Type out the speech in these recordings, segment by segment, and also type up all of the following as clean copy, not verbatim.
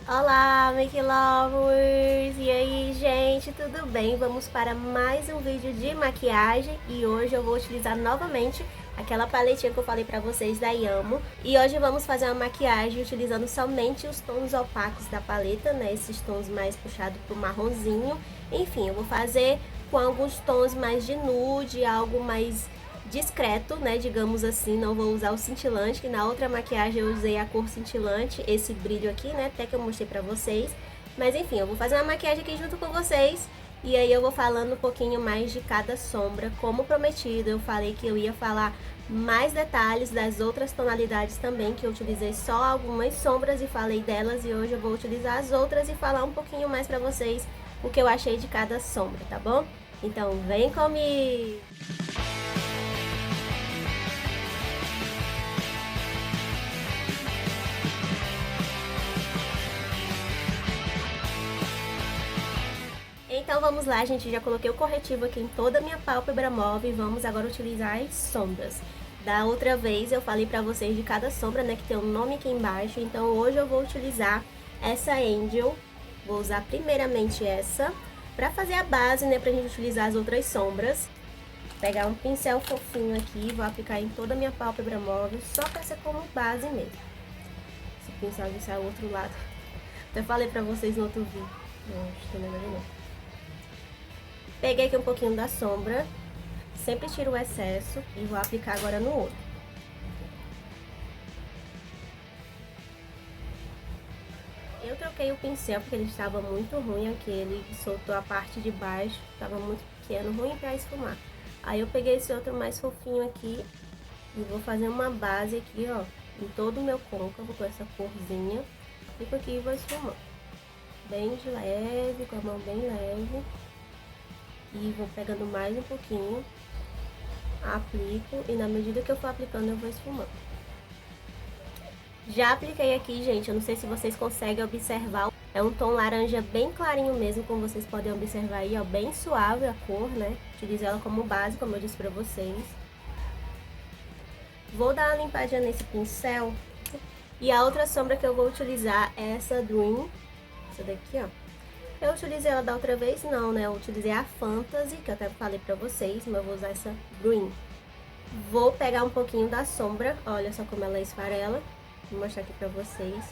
Olá, Make Lovers! E aí, gente, tudo bem? Vamos para mais um vídeo de maquiagem e hoje eu vou utilizar novamente aquela paletinha que eu falei pra vocês da Yamo. E hoje vamos fazer uma maquiagem utilizando somente os tons opacos da paleta, né? Esses tons mais puxados pro marronzinho. Enfim, eu vou fazer com alguns tons mais de nude, algo mais discreto, né, digamos assim. Não vou usar o cintilante, que na outra maquiagem eu usei a cor cintilante, esse brilho aqui, né, até que eu mostrei pra vocês. Mas enfim, eu vou fazer uma maquiagem aqui junto com vocês e aí eu vou falando um pouquinho mais de cada sombra. Como prometido, eu falei que eu ia falar mais detalhes das outras tonalidades também, que eu utilizei só algumas sombras e falei delas, e hoje eu vou utilizar as outras e falar um pouquinho mais pra vocês o que eu achei de cada sombra, tá bom? Então vem comigo! Então vamos lá, gente, já coloquei o corretivo aqui em toda a minha pálpebra móvel e vamos agora utilizar as sombras. Da outra vez eu falei pra vocês de cada sombra, né, que tem um nome aqui embaixo, então hoje eu vou utilizar essa Angel. Vou usar primeiramente essa, pra fazer a base, né, pra gente utilizar as outras sombras. Vou pegar um pincel fofinho aqui, vou aplicar em toda a minha pálpebra móvel, só pra ser como base mesmo. Esse pincel já saiu ao outro lado. Até falei pra vocês no outro vídeo. Não, acho que não é não. Peguei aqui um pouquinho da sombra, sempre tiro o excesso e vou aplicar agora no olho. Eu troquei o pincel porque ele estava muito ruim aqui, ele soltou a parte de baixo, estava muito pequeno, ruim para esfumar. Aí eu peguei esse outro mais fofinho aqui e vou fazer uma base aqui, ó, em todo o meu côncavo com essa corzinha. Fico aqui e vou esfumar. Bem de leve, com a mão bem leve. E vou pegando mais um pouquinho, aplico e na medida que eu for aplicando eu vou esfumando. Já apliquei aqui, gente, eu não sei se vocês conseguem observar, é um tom laranja bem clarinho mesmo, como vocês podem observar aí, ó, bem suave a cor, né? Utilizo ela como base, como eu disse pra vocês. Vou dar uma limpadinha nesse pincel e a outra sombra que eu vou utilizar é essa Dream, essa daqui, ó. Eu utilizei ela da outra vez, não, né? Eu utilizei a Fantasy, que eu até falei pra vocês, mas eu vou usar essa Green. Vou pegar um pouquinho da sombra, olha só como ela esfarela. Vou mostrar aqui pra vocês.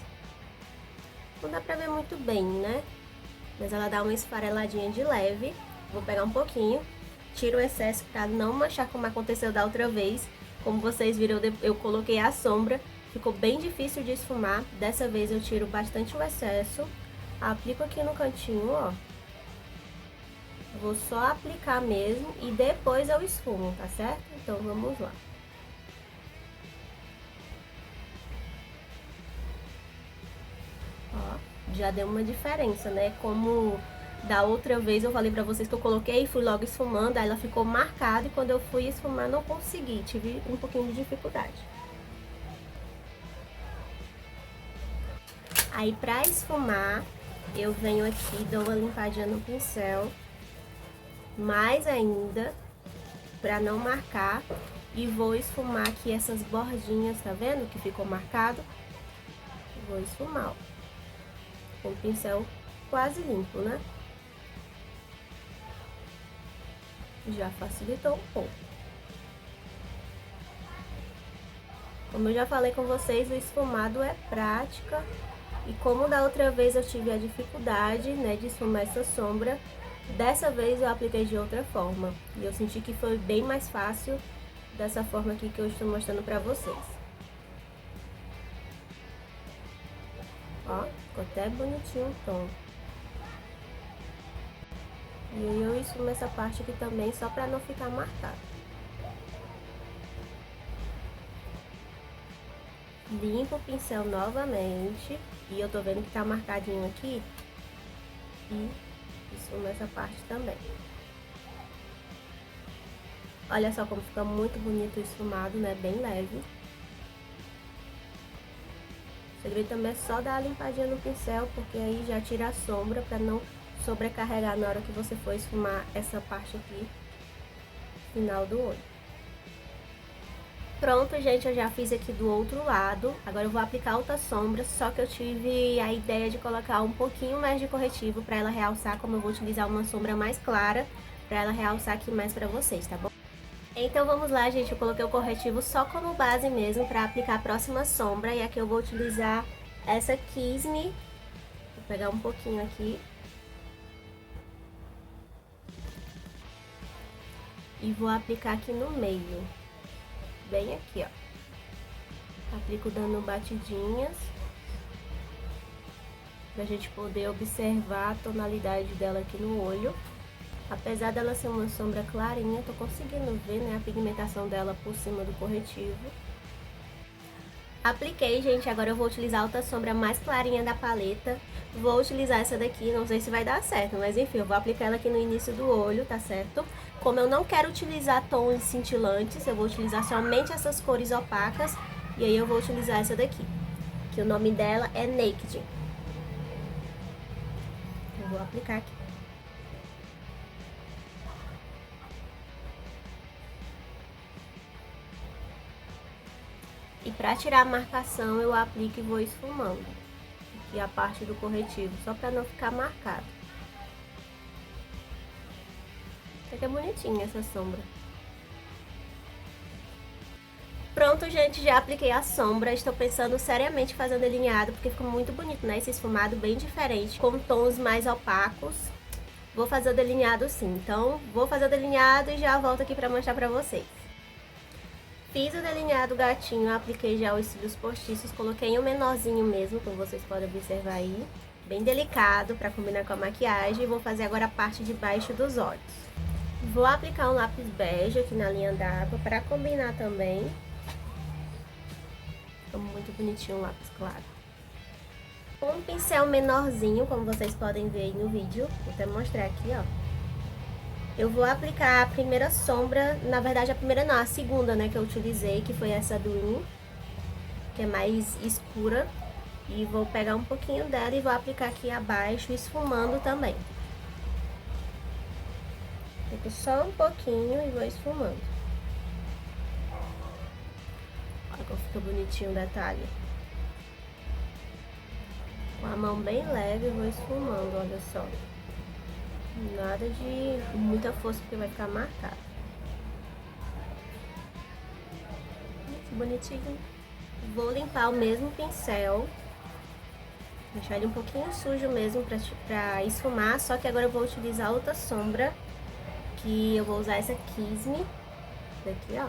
Não dá pra ver muito bem, né? Mas ela dá uma esfareladinha de leve. Vou pegar um pouquinho, tiro o excesso pra não manchar como aconteceu da outra vez. Como vocês viram, eu coloquei a sombra, ficou bem difícil de esfumar. Dessa vez eu tiro bastante o excesso. Aplico aqui no cantinho, ó. Vou só aplicar mesmo e depois eu esfumo, tá certo? Então vamos lá. Ó, já deu uma diferença, né? Como da outra vez eu falei pra vocês que eu coloquei e fui logo esfumando, aí ela ficou marcada e quando eu fui esfumar não consegui, tive um pouquinho de dificuldade. Aí pra esfumar, eu venho aqui, dou uma limpadinha no pincel, mais ainda, pra não marcar, e vou esfumar aqui essas bordinhas, tá vendo? Que ficou marcado. Vou esfumar, ó, com o pincel quase limpo, né? Já facilitou um pouco. Como eu já falei com vocês, o esfumado é prática. E como da outra vez eu tive a dificuldade, né, de esfumar essa sombra, dessa vez eu apliquei de outra forma. E eu senti que foi bem mais fácil dessa forma aqui que eu estou mostrando pra vocês. Ó, ficou até bonitinho o tom. E aí eu esfumo essa parte aqui também, só pra não ficar marcado. Limpo o pincel novamente. E eu tô vendo que tá marcadinho aqui. E esfumo essa parte também. Olha só como fica muito bonito o esfumado, né? Bem leve. O segredo também é só dar a limpadinha no pincel, porque aí já tira a sombra pra não sobrecarregar na hora que você for esfumar essa parte aqui, final do olho. Pronto, gente, eu já fiz aqui do outro lado. Agora eu vou aplicar outra sombra, só que eu tive a ideia de colocar um pouquinho mais de corretivo pra ela realçar, como eu vou utilizar uma sombra mais clara, pra ela realçar aqui mais pra vocês, tá bom? Então vamos lá, gente, eu coloquei o corretivo só como base mesmo pra aplicar a próxima sombra. E aqui eu vou utilizar essa Kiss Me. Vou pegar um pouquinho aqui. E vou aplicar aqui no meio. Bem aqui, ó. Aplico dando batidinhas, pra gente poder observar a tonalidade dela aqui no olho. Apesar dela ser uma sombra clarinha, tô conseguindo ver, né, a pigmentação dela por cima do corretivo. Apliquei, gente, agora eu vou utilizar outra sombra mais clarinha da paleta. Vou utilizar essa daqui, não sei se vai dar certo, mas enfim, eu vou aplicar ela aqui no início do olho, tá certo? Como eu não quero utilizar tons cintilantes, eu vou utilizar somente essas cores opacas. E aí eu vou utilizar essa daqui, que o nome dela é Naked. Eu vou aplicar aqui. E pra tirar a marcação, eu aplico e vou esfumando aqui a parte do corretivo, só pra não ficar marcado. Fica bonitinha essa sombra. Pronto, gente, já apliquei a sombra. Estou pensando seriamente em fazer um delineado, porque ficou muito bonito, né? Esse esfumado bem diferente, com tons mais opacos. Vou fazer o delineado sim, então vou fazer o delineado e já volto aqui pra mostrar pra vocês. Fiz o delineado gatinho, apliquei já os cílios postiços, coloquei um menorzinho mesmo, como vocês podem observar aí. Bem delicado pra combinar com a maquiagem. E vou fazer agora a parte de baixo dos olhos. Vou aplicar um lápis bege aqui na linha d'água pra combinar também. Ficou muito bonitinho o lápis claro. Com um pincel menorzinho, como vocês podem ver aí no vídeo, vou até mostrar aqui, ó. Eu vou aplicar a primeira sombra, na verdade a primeira não, a segunda, né, que eu utilizei, que foi essa do In, que é mais escura. E vou pegar um pouquinho dela e vou aplicar aqui abaixo, esfumando também. Fico só um pouquinho e vou esfumando. Olha como fica bonitinho o detalhe. Com a mão bem leve, vou esfumando, olha só. Nada de muita força, porque vai ficar marcado. Que bonitinho. Vou limpar o mesmo pincel. Deixar ele um pouquinho sujo mesmo pra esfumar. Só que agora eu vou utilizar outra sombra. Que eu vou usar essa Kiss Me. Daqui, ó.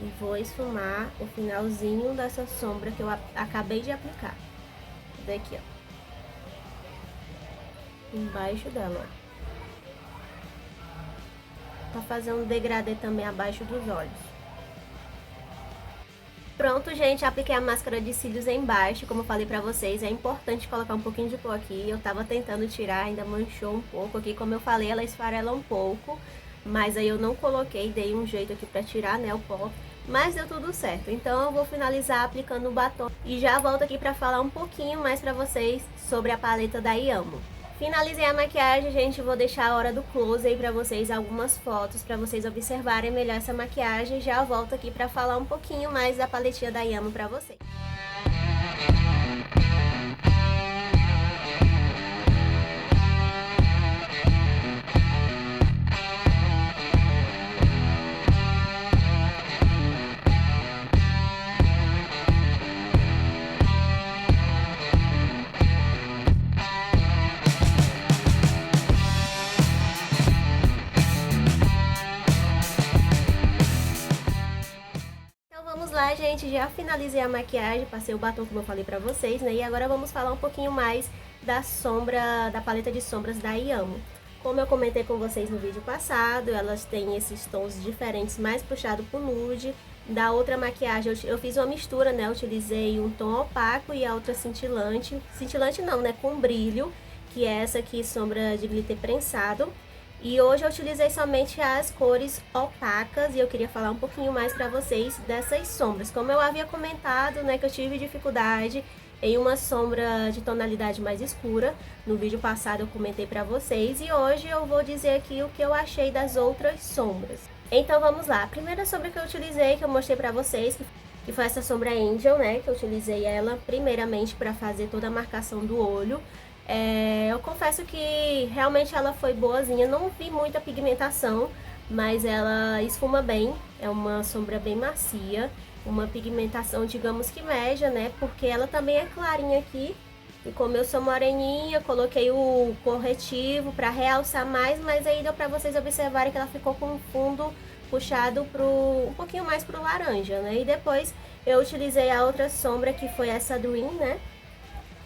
E vou esfumar o finalzinho dessa sombra que eu acabei de aplicar. Daqui, ó. Embaixo dela, pra fazer um degradê também abaixo dos olhos. Pronto, gente, apliquei a máscara de cílios embaixo. Como eu falei pra vocês, é importante colocar um pouquinho de pó aqui. Eu tava tentando tirar, ainda manchou um pouco aqui. Como eu falei, ela esfarela um pouco, mas aí eu não coloquei, dei um jeito aqui pra tirar, né, o pó. Mas deu tudo certo. Então eu vou finalizar aplicando o batom e já volto aqui pra falar um pouquinho mais pra vocês sobre a paleta da Iamo. Finalizei a maquiagem, gente, vou deixar a hora do close aí pra vocês, algumas fotos pra vocês observarem melhor essa maquiagem. Já volto aqui pra falar um pouquinho mais da paletinha da Iamo pra vocês. Lá, gente, já finalizei a maquiagem, passei o batom como eu falei pra vocês, né? E agora vamos falar um pouquinho mais da sombra, da paleta de sombras da Iamo. Como eu comentei com vocês no vídeo passado, elas têm esses tons diferentes, mais puxado pro nude. Da outra maquiagem eu fiz uma mistura, né? Eu utilizei um tom opaco e a outra cintilante. Cintilante não, né? Com brilho, que é essa aqui, sombra de glitter prensado. E hoje eu utilizei somente as cores opacas e eu queria falar um pouquinho mais pra vocês dessas sombras. Como eu havia comentado, né, que eu tive dificuldade em uma sombra de tonalidade mais escura. No vídeo passado eu comentei pra vocês e hoje eu vou dizer aqui o que eu achei das outras sombras. Então vamos lá, a primeira sombra que eu utilizei, que eu mostrei pra vocês, que foi essa sombra Angel, né, que eu utilizei ela primeiramente pra fazer toda a marcação do olho. Eu confesso que realmente ela foi boazinha, não vi muita pigmentação, mas ela esfuma bem, é uma sombra bem macia, uma pigmentação, digamos que média, né, porque ela também é clarinha aqui. E como eu sou moreninha, coloquei o corretivo pra realçar mais, mas aí deu pra vocês observarem que ela ficou com um fundo puxado um pouquinho mais pro laranja, né? E depois eu utilizei a outra sombra, que foi essa Dream, né?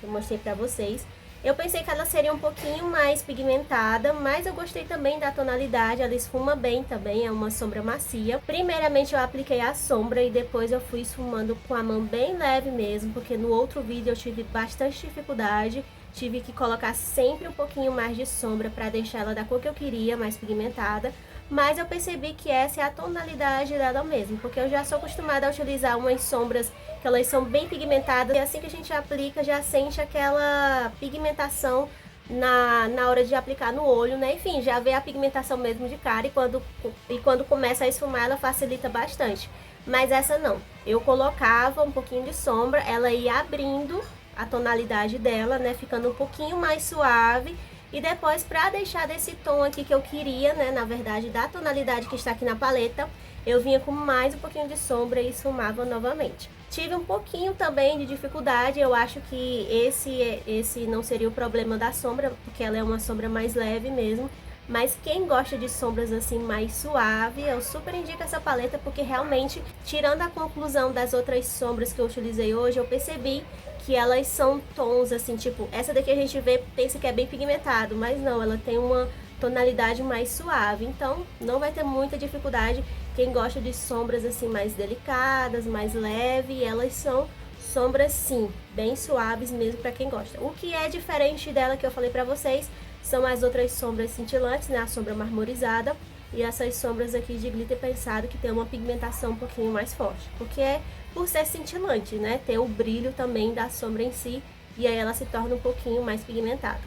Que eu mostrei pra vocês. Eu pensei que ela seria um pouquinho mais pigmentada, mas eu gostei também da tonalidade, ela esfuma bem também, é uma sombra macia. Primeiramente eu apliquei a sombra e depois eu fui esfumando com a mão bem leve mesmo, porque no outro vídeo eu tive bastante dificuldade. Tive que colocar sempre um pouquinho mais de sombra para deixar ela da cor que eu queria, mais pigmentada. Mas eu percebi que essa é a tonalidade dela mesmo, porque eu já sou acostumada a utilizar umas sombras que elas são bem pigmentadas, e assim que a gente aplica já sente aquela pigmentação na hora de aplicar no olho, né? Enfim, já vê a pigmentação mesmo de cara, e quando começa a esfumar ela facilita bastante. Mas essa não, eu colocava um pouquinho de sombra, ela ia abrindo a tonalidade dela, né? Ficando um pouquinho mais suave. E depois, pra deixar desse tom aqui que eu queria, né, na verdade, da tonalidade que está aqui na paleta, eu vinha com mais um pouquinho de sombra e esfumava novamente. Tive um pouquinho também de dificuldade, eu acho que esse não seria o problema da sombra, porque ela é uma sombra mais leve mesmo. Mas quem gosta de sombras assim mais suave, eu super indico essa paleta, porque realmente, tirando a conclusão das outras sombras que eu utilizei hoje, eu percebi que elas são tons assim, tipo, essa daqui a gente vê, pensa que é bem pigmentado, mas não, ela tem uma tonalidade mais suave, então não vai ter muita dificuldade. Quem gosta de sombras assim mais delicadas, mais leve, elas são sombras sim, bem suaves mesmo para quem gosta. O que é diferente dela que eu falei pra vocês são as outras sombras cintilantes, né, a sombra marmorizada e essas sombras aqui de glitter prensado, que tem uma pigmentação um pouquinho mais forte, porque é por ser cintilante, né, ter o brilho também da sombra em si, e aí ela se torna um pouquinho mais pigmentada.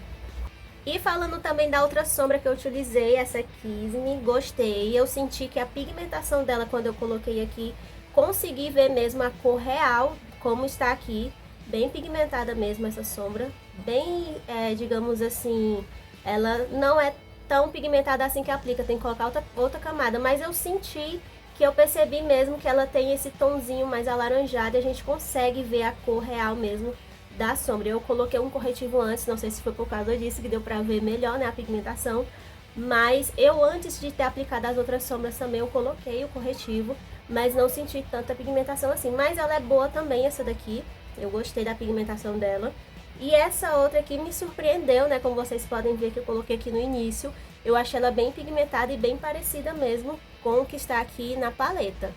E falando também da outra sombra que eu utilizei, essa Kiss Me, gostei. Eu senti que a pigmentação dela, quando eu coloquei aqui, consegui ver mesmo a cor real, como está aqui. Bem pigmentada mesmo essa sombra. Bem, digamos assim, ela não é tão pigmentada assim que aplica, tem que colocar outra camada. Mas eu senti que eu percebi mesmo que ela tem esse tonzinho mais alaranjado e a gente consegue ver a cor real mesmo da sombra. Eu coloquei um corretivo antes, não sei se foi por causa disso que deu pra ver melhor, né, a pigmentação. Mas eu, antes de ter aplicado as outras sombras também, eu coloquei o corretivo, mas não senti tanta pigmentação assim. Mas ela é boa também, essa daqui. Eu gostei da pigmentação dela. E essa outra aqui me surpreendeu, né, como vocês podem ver que eu coloquei aqui no início. Eu achei ela bem pigmentada e bem parecida mesmo com o que está aqui na paleta.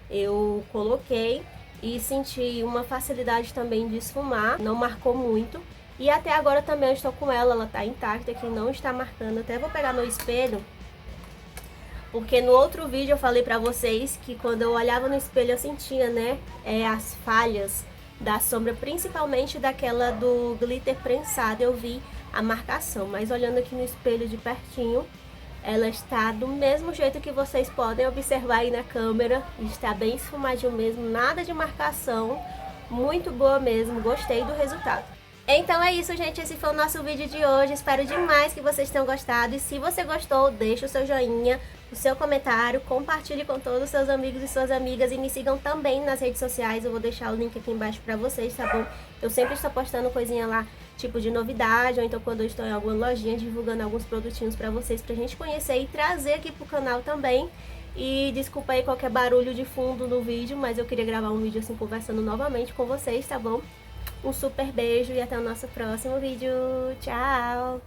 Eu coloquei e senti uma facilidade também de esfumar, não marcou muito. E até agora também eu estou com ela tá intacta aqui, não está marcando. Até vou pegar meu espelho, porque no outro vídeo eu falei pra vocês que quando eu olhava no espelho eu sentia, né, as falhas da sombra, principalmente daquela do glitter prensado, eu vi a marcação. Mas olhando aqui no espelho de pertinho, ela está do mesmo jeito que vocês podem observar aí na câmera. Está bem esfumadinho mesmo, nada de marcação. Muito boa mesmo, gostei do resultado. Então é isso, gente, esse foi o nosso vídeo de hoje. Espero demais que vocês tenham gostado. E se você gostou, deixa o seu joinha, o seu comentário, compartilhe com todos os seus amigos e suas amigas. E me sigam também nas redes sociais, eu vou deixar o link aqui embaixo pra vocês, tá bom? Eu sempre estou postando coisinha lá, tipo de novidade, ou então quando eu estou em alguma lojinha divulgando alguns produtinhos pra vocês, pra gente conhecer e trazer aqui pro canal também. E desculpa aí qualquer barulho de fundo no vídeo, mas eu queria gravar um vídeo assim conversando novamente com vocês, tá bom? Um super beijo e até o nosso próximo vídeo. Tchau!